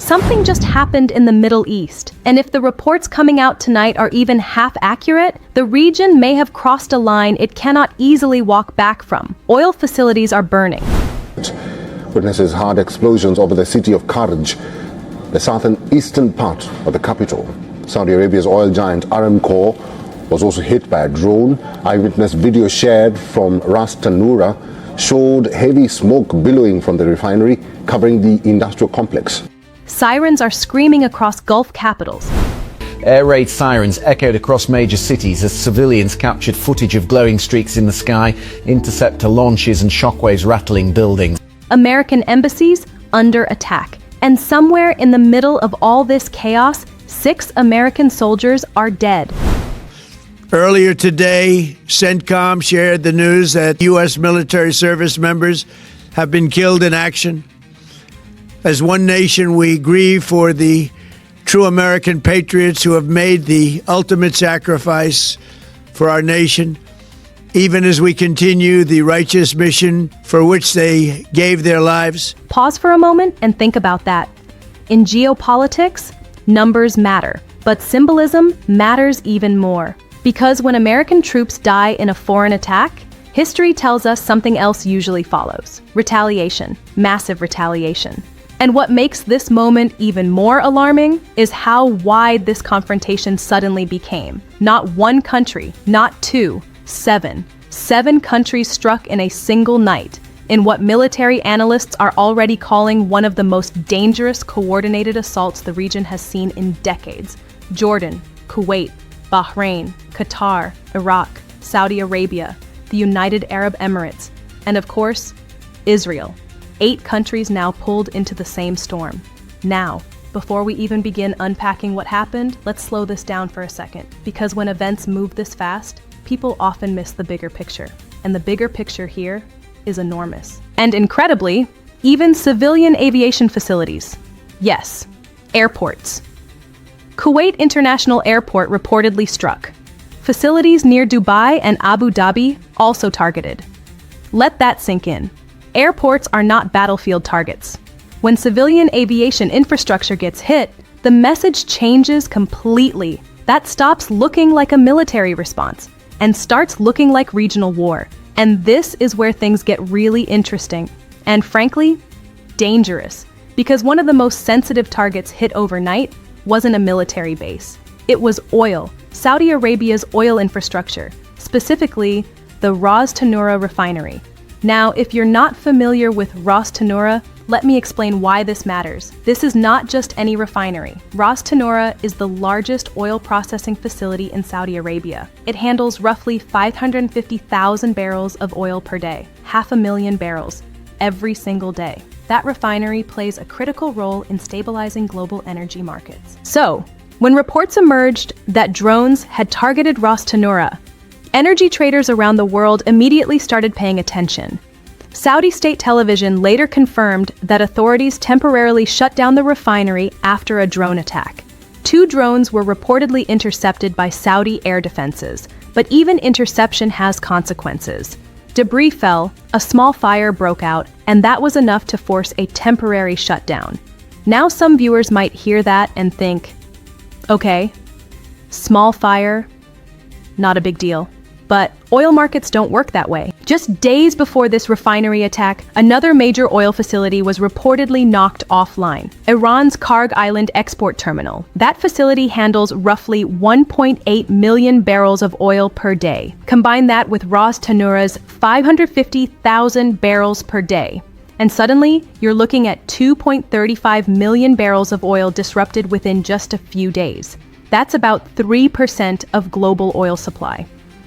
Something just happened in the Middle East, and if the reports coming out tonight are even half accurate, the region may have crossed a line it cannot easily walk back from. Oil facilities are burning. Witnesses hard explosions over the city of Karj, the southern eastern part of the capital. Saudi Arabia's oil giant Aramco was also hit by a drone. Eyewitness video shared from Ras Tanura showed heavy smoke billowing from the refinery, covering the industrial complex. Sirens are screaming across Gulf capitals. Air raid sirens echoed across major cities as civilians captured footage of glowing streaks in the sky, interceptor launches and shockwaves rattling buildings. American embassies under attack. And somewhere in the middle of all this chaos, 6 American soldiers are dead. Earlier today, CENTCOM shared the news that U.S. military service members have been killed in action. As one nation, we grieve for the true American patriots who have made the ultimate sacrifice for our nation, even as we continue the righteous mission for which they gave their lives. Pause for a moment and think about that. In geopolitics, numbers matter, but symbolism matters even more. Because when American troops die in a foreign attack, history tells us something else usually follows. Retaliation. Massive retaliation. And what makes this moment even more alarming is how wide this confrontation suddenly became. Not one country, not 2, 7. 7 countries struck in a single night, in what military analysts are already calling one of the most dangerous coordinated assaults the region has seen in decades. Jordan, Kuwait, Bahrain, Qatar, Iraq, Saudi Arabia, the United Arab Emirates, and of course, Israel. 8 countries now pulled into the same storm. Now, before we even begin unpacking what happened, let's slow this down for a second, because when events move this fast, people often miss the bigger picture. And the bigger picture here is enormous. And incredibly, even civilian aviation facilities. Yes, airports. Kuwait International Airport reportedly struck. Facilities near Dubai and Abu Dhabi also targeted. Let that sink in. Airports are not battlefield targets. When civilian aviation infrastructure gets hit, the message changes completely. That stops looking like a military response and starts looking like regional war. And this is where things get really interesting and, frankly, dangerous. Because one of the most sensitive targets hit overnight wasn't a military base. It was oil, Saudi Arabia's oil infrastructure, specifically the Ras Tanura refinery. Now, if you're not familiar with Ras Tanura, let me explain why this matters. This is not just any refinery. Ras Tanura is the largest oil processing facility in Saudi Arabia. It handles roughly 550,000 barrels of oil per day, 500,000 barrels, every single day. That refinery plays a critical role in stabilizing global energy markets. So, when reports emerged that drones had targeted Ras Tanura, energy traders around the world immediately started paying attention. Saudi state television later confirmed that authorities temporarily shut down the refinery after a drone attack. 2 drones were reportedly intercepted by Saudi air defenses, but even interception has consequences. Debris fell, a small fire broke out, and that was enough to force a temporary shutdown. Now some viewers might hear that and think, okay, small fire, not a big deal. But oil markets don't work that way. Just days before this refinery attack, another major oil facility was reportedly knocked offline. Iran's Karg Island export terminal. That facility handles roughly 1.8 million barrels of oil per day. Combine that with Ras Tanura's 550,000 barrels per day. And suddenly, you're looking at 2.35 million barrels of oil disrupted within just a few days. That's about 3% of global oil supply.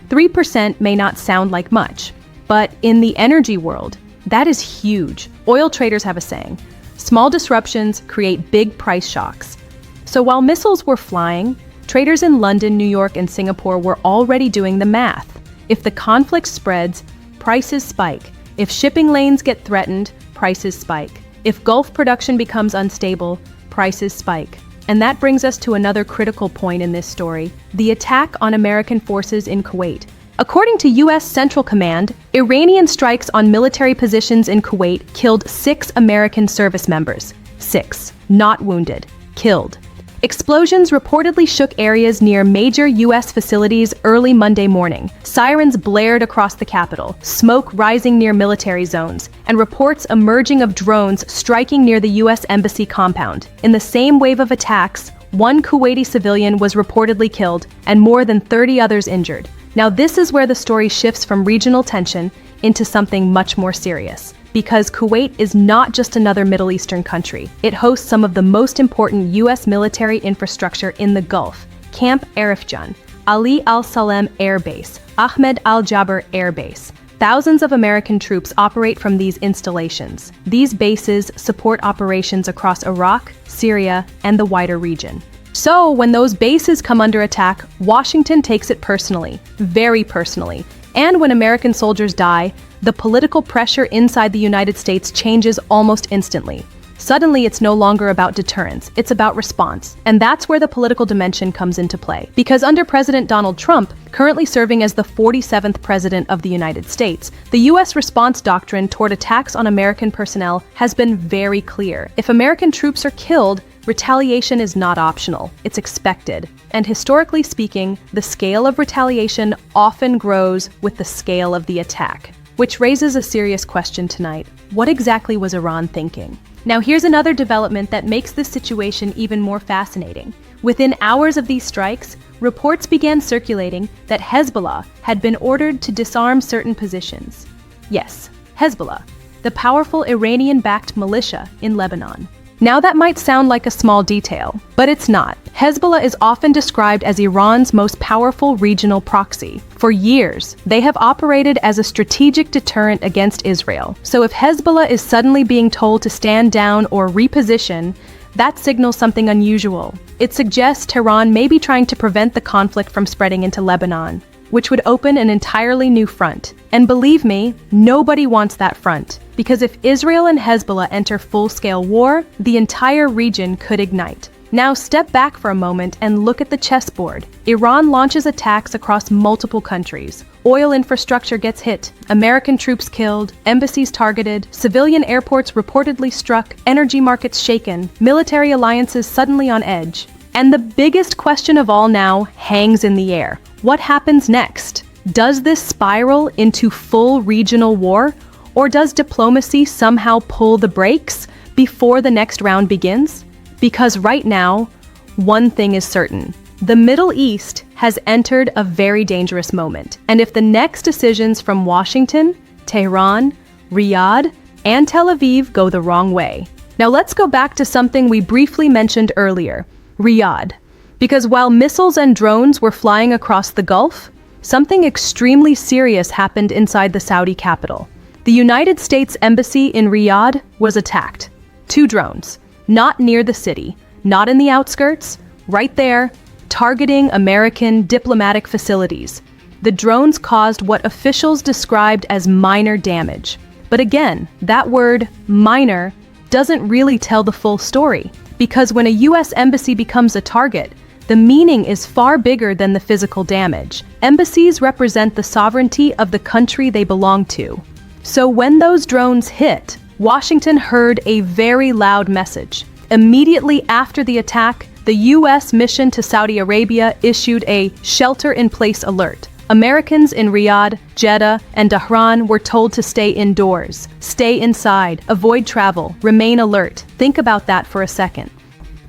3% may not sound like much, but in the energy world, that is huge. Oil traders have a saying, small disruptions create big price shocks. So while missiles were flying, traders in London, New York, and Singapore were already doing the math. If the conflict spreads, prices spike. If shipping lanes get threatened, prices spike. If Gulf production becomes unstable, prices spike. And that brings us to another critical point in this story, the attack on American forces in Kuwait. According to U.S. Central Command, Iranian strikes on military positions in Kuwait killed 6 American service members. 6, not wounded, killed. Explosions reportedly shook areas near major U.S. facilities early Monday morning. Sirens blared across the capital, smoke rising near military zones, and reports emerging of drones striking near the U.S. Embassy compound. In the same wave of attacks, one Kuwaiti civilian was reportedly killed and more than 30 others injured. Now this is where the story shifts from regional tension into something much more serious. Because Kuwait is not just another Middle Eastern country. It hosts some of the most important U.S. military infrastructure in the Gulf: Camp ERUPTED, Ali al-Salem Air Base, Ahmed al-Jaber Air Base. Thousands of American troops operate from these installations. These bases support operations across Iraq, Syria, and the wider region. So, when those bases come under attack, Washington takes it personally, very personally. And when American soldiers die, the political pressure inside the United States changes almost instantly. Suddenly, it's no longer about deterrence, it's about response. And that's where the political dimension comes into play. Because under President Donald Trump, currently serving as the 47th President of the United States, the U.S. response doctrine toward attacks on American personnel has been very clear. If American troops are killed, retaliation is not optional, it's expected. And historically speaking, the scale of retaliation often grows with the scale of the attack. Which raises a serious question tonight. What exactly was Iran thinking? Now here's another development that makes this situation even more fascinating. Within hours of these strikes, reports began circulating that Hezbollah had been ordered to disarm certain positions. Yes, Hezbollah, the powerful Iranian-backed militia in Lebanon. Now that might sound like a small detail, but it's not. Hezbollah is often described as Iran's most powerful regional proxy. For years, they have operated as a strategic deterrent against Israel. So if Hezbollah is suddenly being told to stand down or reposition, that signals something unusual. It suggests Tehran may be trying to prevent the conflict from spreading into Lebanon, which would open an entirely new front. And believe me, nobody wants that front. Because if Israel and Hezbollah enter full-scale war, the entire region could ignite. Now step back for a moment and look at the chessboard. Iran launches attacks across multiple countries. Oil infrastructure gets hit, American troops killed, embassies targeted, civilian airports reportedly struck, energy markets shaken, military alliances suddenly on edge. And the biggest question of all now hangs in the air. What happens next? Does this spiral into full regional war? Or does diplomacy somehow pull the brakes before the next round begins? Because right now, one thing is certain. The Middle East has entered a very dangerous moment. And if the next decisions from Washington, Tehran, Riyadh, and Tel Aviv go the wrong way. Now let's go back to something we briefly mentioned earlier, Riyadh. Because while missiles and drones were flying across the Gulf, something extremely serious happened inside the Saudi capital. The United States Embassy in Riyadh was attacked. 2 drones, not near the city, not in the outskirts, right there, targeting American diplomatic facilities. The drones caused what officials described as minor damage. But again, that word, minor, doesn't really tell the full story. Because when a U.S. embassy becomes a target, the meaning is far bigger than the physical damage. Embassies represent the sovereignty of the country they belong to. So when those drones hit, Washington heard a very loud message. Immediately after the attack, the U.S. mission to Saudi Arabia issued a shelter-in-place alert. Americans in Riyadh, Jeddah, and Tehran were told to stay indoors, stay inside, avoid travel, remain alert. Think about that for a second.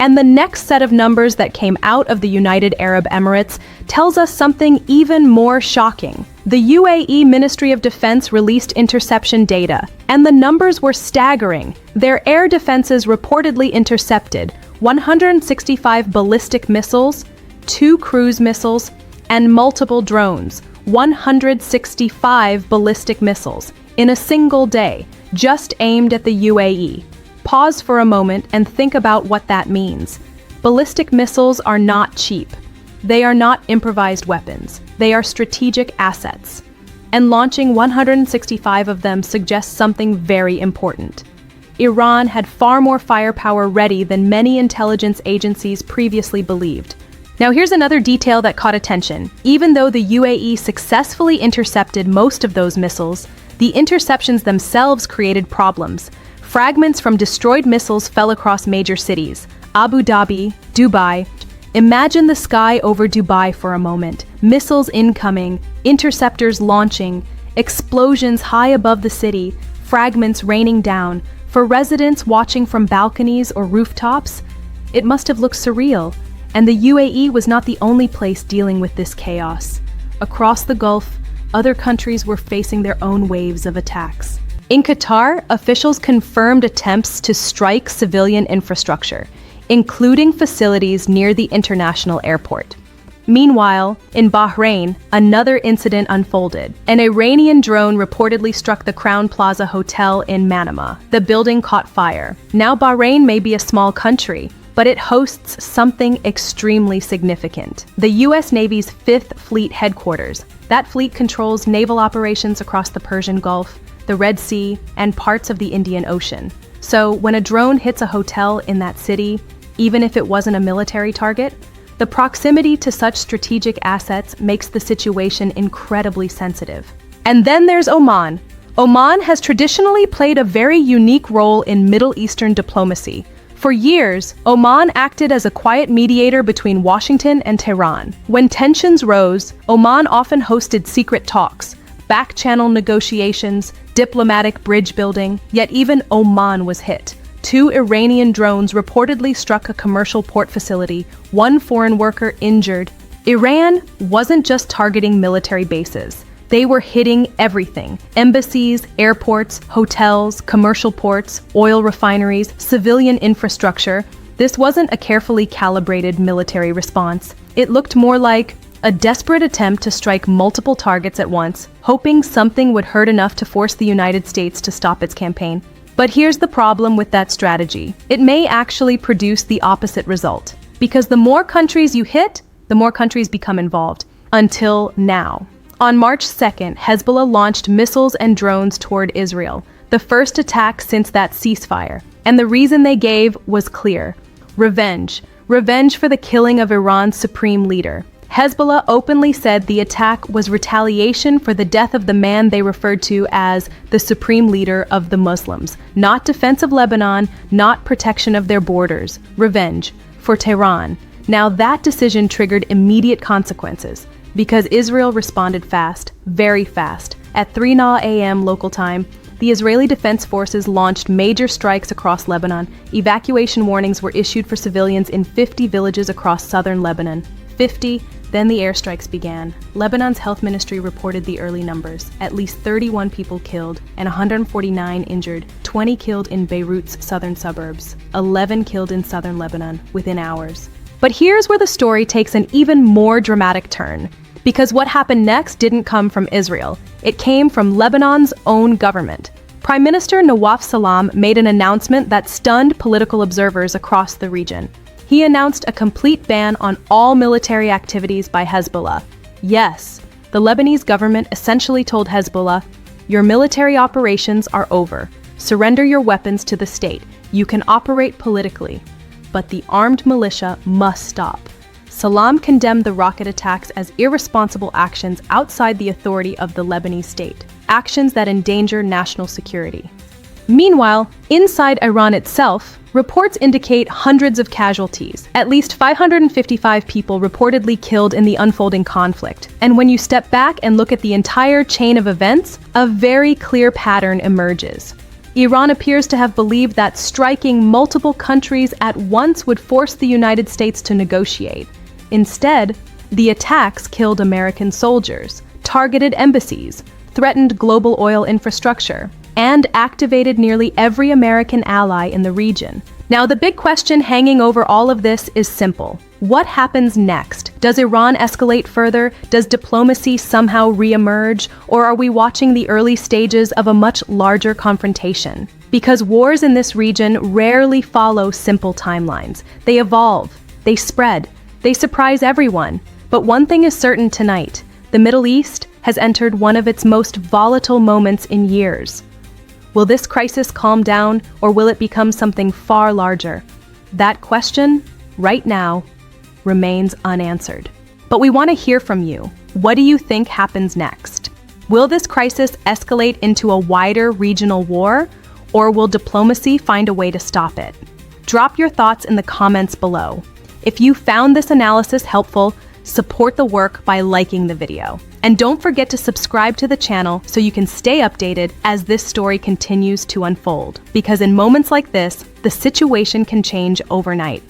And the next set of numbers that came out of the United Arab Emirates tells us something even more shocking. The UAE Ministry of Defense released interception data, and the numbers were staggering. Their air defenses reportedly intercepted 165 ballistic missiles, 2 cruise missiles, and multiple drones, 165 ballistic missiles, in a single day, just aimed at the UAE. Pause for a moment and think about what that means. Ballistic missiles are not cheap. They are not improvised weapons. They are strategic assets. And launching 165 of them suggests something very important. Iran had far more firepower ready than many intelligence agencies previously believed. Now here's another detail that caught attention. Even though the UAE successfully intercepted most of those missiles, the interceptions themselves created problems. Fragments from destroyed missiles fell across major cities: Abu Dhabi, Dubai. Imagine the sky over Dubai for a moment. Missiles incoming, interceptors launching, explosions high above the city, fragments raining down. For residents watching from balconies or rooftops, it must have looked surreal. And the UAE was not the only place dealing with this chaos. Across the Gulf, other countries were facing their own waves of attacks. In Qatar, officials confirmed attempts to strike civilian infrastructure, including facilities near the international airport. Meanwhile, in Bahrain, another incident unfolded. An Iranian drone reportedly struck the Crown Plaza Hotel in Manama. The building caught fire. Now Bahrain may be a small country, but it hosts something extremely significant: the U.S. Navy's 5th Fleet headquarters. That fleet controls naval operations across the Persian Gulf, the Red Sea, and parts of the Indian Ocean. So when a drone hits a hotel in that city, even if it wasn't a military target, the proximity to such strategic assets makes the situation incredibly sensitive. And then there's Oman. Oman has traditionally played a very unique role in Middle Eastern diplomacy. For years, Oman acted as a quiet mediator between Washington and Tehran. When tensions rose, Oman often hosted secret talks, back-channel negotiations, diplomatic bridge building, yet even Oman was hit. 2 Iranian drones reportedly struck a commercial port facility, 1 foreign worker injured. Iran wasn't just targeting military bases. They were hitting everything: embassies, airports, hotels, commercial ports, oil refineries, civilian infrastructure. This wasn't a carefully calibrated military response. It looked more like a desperate attempt to strike multiple targets at once, hoping something would hurt enough to force the United States to stop its campaign. But here's the problem with that strategy. It may actually produce the opposite result, because the more countries you hit, the more countries become involved. Until now. On March 2nd, Hezbollah launched missiles and drones toward Israel, the first attack since that ceasefire. And the reason they gave was clear: revenge. Revenge for the killing of Iran's supreme leader. Hezbollah openly said the attack was retaliation for the death of the man they referred to as the supreme leader of the Muslims. Not defense of Lebanon, not protection of their borders. Revenge for Tehran. Now that decision triggered immediate consequences, because Israel responded fast, very fast. At 3 a.m. local time, the Israeli Defense Forces launched major strikes across Lebanon. Evacuation warnings were issued for civilians in 50 villages across southern Lebanon. 50. Then the airstrikes began. Lebanon's health ministry reported the early numbers: at least 31 people killed and 149 injured, 20 killed in Beirut's southern suburbs, 11 killed in southern Lebanon within hours. But here's where the story takes an even more dramatic turn, because what happened next didn't come from Israel. It came from Lebanon's own government. Prime Minister Nawaf Salam made an announcement that stunned political observers across the region. He announced a complete ban on all military activities by Hezbollah. Yes, the Lebanese government essentially told Hezbollah, your military operations are over. Surrender your weapons to the state. You can operate politically. But the armed militia must stop. Salam condemned the rocket attacks as irresponsible actions outside the authority of the Lebanese state, actions that endanger national security. Meanwhile, inside Iran itself, reports indicate hundreds of casualties, at least 555 people reportedly killed in the unfolding conflict. And when you step back and look at the entire chain of events, a very clear pattern emerges. Iran appears to have believed that striking multiple countries at once would force the United States to negotiate. Instead, the attacks killed American soldiers, targeted embassies, threatened global oil infrastructure, and activated nearly every American ally in the region. Now, the big question hanging over all of this is simple. What happens next? Does Iran escalate further? Does diplomacy somehow re-emerge? Or are we watching the early stages of a much larger confrontation? Because wars in this region rarely follow simple timelines. They evolve, they spread, they surprise everyone. But one thing is certain tonight: the Middle East has entered one of its most volatile moments in years. Will this crisis calm down, or will it become something far larger? That question, right now, remains unanswered. But we want to hear from you. What do you think happens next? Will this crisis escalate into a wider regional war, Or will diplomacy find a way to stop it? Drop your thoughts in the comments below. If you found this analysis helpful, support the work by liking the video. And don't forget to subscribe to the channel so you can stay updated as this story continues to unfold. Because in moments like this, the situation can change overnight.